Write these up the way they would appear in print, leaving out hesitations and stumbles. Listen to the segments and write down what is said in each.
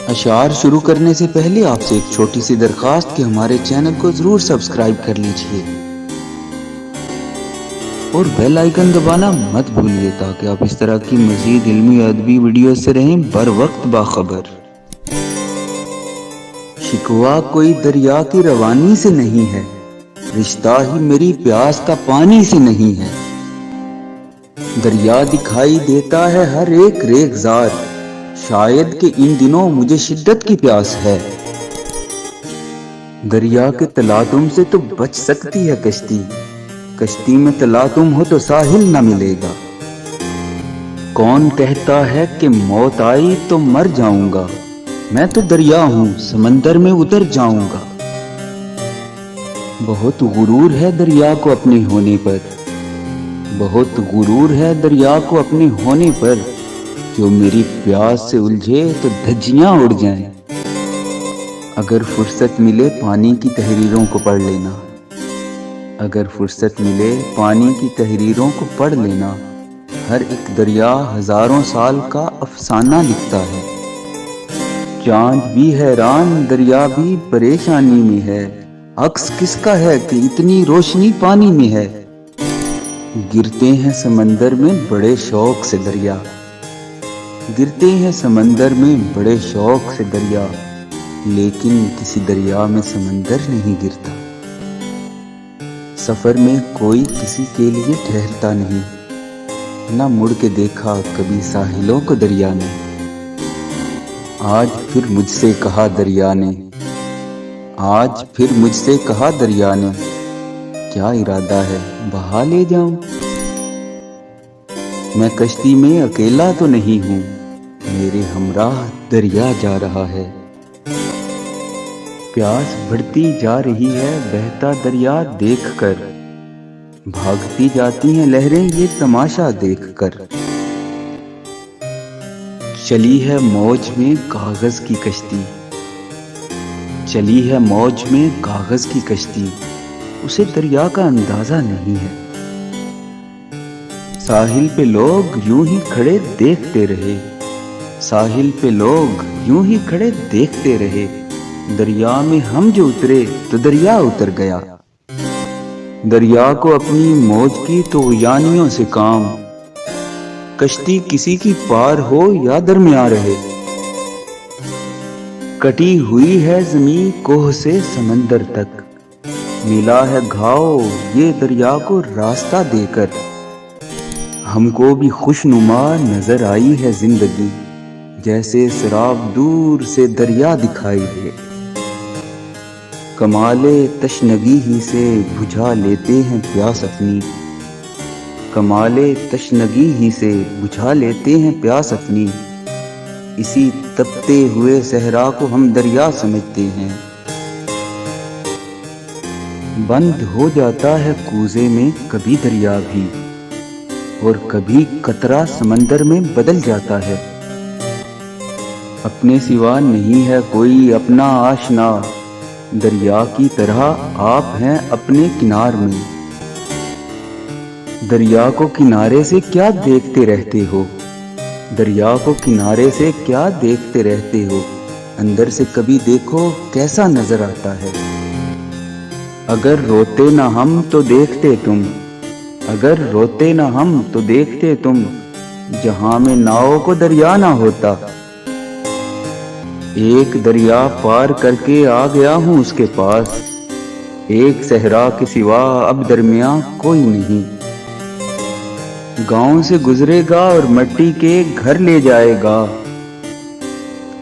اشعار شروع کرنے سے پہلے آپ سے ایک چھوٹی سی درخواست کہ ہمارے چینل کو ضرور سبسکرائب کر لیجئے اور بیل آئیکن دبانا مت بھولیے تاکہ آپ اس طرح کی مزید علمی ادبی ویڈیو سے رہیں بر وقت باخبر۔ شکوہ کوئی دریا کی روانی سے نہیں ہے، رشتہ ہی میری پیاس کا پانی سے نہیں ہے۔ دریا دکھائی دیتا ہے ہر ایک ریگزار، شاید کہ ان دنوں مجھے شدت کی پیاس ہے۔ دریا کے تلاطم سے تو بچ سکتی ہے کشتی، کشتی میں تلاطم ہو تو ساحل نہ ملے گا۔ کون کہتا ہے کہ موت آئی تو مر جاؤں گا، میں تو دریا ہوں سمندر میں اتر جاؤں گا۔ بہت غرور ہے دریا کو اپنے ہونے پر، بہت غرور ہے دریا کو اپنے ہونے پر، جو میری پیاس سے الجھے تو دھجیاں اڑ جائیں۔ اگر فرصت ملے پانی کی تحریروں کو پڑھ لینا، اگر فرصت ملے پانی کی تحریروں کو پڑھ لینا، ہر ایک دریا ہزاروں سال کا افسانہ لکھتا ہے۔ چاند بھی حیران دریا بھی پریشانی میں ہے، عکس کس کا ہے کہ اتنی روشنی پانی میں ہے۔ گرتے ہیں سمندر میں بڑے شوق سے دریا، گرتے ہیں سمندر میں بڑے شوق سے دریا، لیکن کسی دریا میں سمندر نہیں گرتا۔ سفر میں کوئی کسی کے لیے ٹھہرتا نہیں، نہ مڑ کے دیکھا کبھی ساحلوں کو دریا نے۔ آج پھر مجھ سے کہا دریا نے، آج پھر مجھ سے کہا دریا نے، کیا ارادہ ہے بہا لے جاؤں۔ میں کشتی میں اکیلا تو نہیں ہوں، میرے ہمراہ دریا جا رہا ہے۔ پیاس بڑھتی جا رہی ہے بہتا دریا دیکھ کر، بھاگتی جاتی ہیں لہریں یہ تماشا دیکھ کر۔ چلی ہے موج میں کاغذ کی کشتی، چلی ہے موج میں کاغذ کی کشتی، اسے دریا کا اندازہ نہیں ہے۔ ساحل پہ لوگ یوں ہی کھڑے دیکھتے رہے، ساحل پہ لوگ یوں ہی کھڑے دیکھتے رہے، دریا میں ہم جو اترے تو دریا اتر گیا۔ دریا کو اپنی موج کی طغیانیوں سے کام، کشتی کسی کی پار ہو یا درمیان رہے۔ کٹی ہوئی ہے زمین کوہ سے سمندر تک، ملا ہے گھاؤ یہ دریا کو راستہ دے کر۔ ہم کو بھی خوشنما نظر آئی ہے زندگی، جیسے سراب دور سے دریا دکھائی دے۔ کمال تشنگی ہی سے بجھا لیتے ہیں پیاس اپنی، کمال تشنگی ہی سے بجھا لیتے ہیں پیاس اپنی، اسی تپتے ہوئے صحرا کو ہم دریا سمجھتے ہیں۔ بند ہو جاتا ہے کوزے میں کبھی دریا بھی، اور کبھی قطرہ سمندر میں بدل جاتا ہے۔ اپنے سوا نہیں ہے کوئی اپنا آشنا، دریا کی طرح آپ ہیں اپنے کنار میں۔ دریا کو کنارے سے کیا دیکھتے رہتے ہو، دریا کو کنارے سے کیا دیکھتے رہتے ہو، اندر سے کبھی دیکھو کیسا نظر آتا ہے۔ اگر روتے نہ ہم تو دیکھتے تم، اگر روتے نہ ہم تو دیکھتے تم، جہاں میں ناؤ کو دریا نہ ہوتا۔ ایک دریا پار کر کے آ گیا ہوں اس کے پاس، ایک صحرا کے سوا اب درمیاں کوئی نہیں۔ گاؤں سے گزرے گا اور مٹی کے گھر لے جائے گا،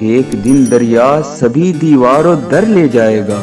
ایک دن دریا سبھی دیوار و در لے جائے گا۔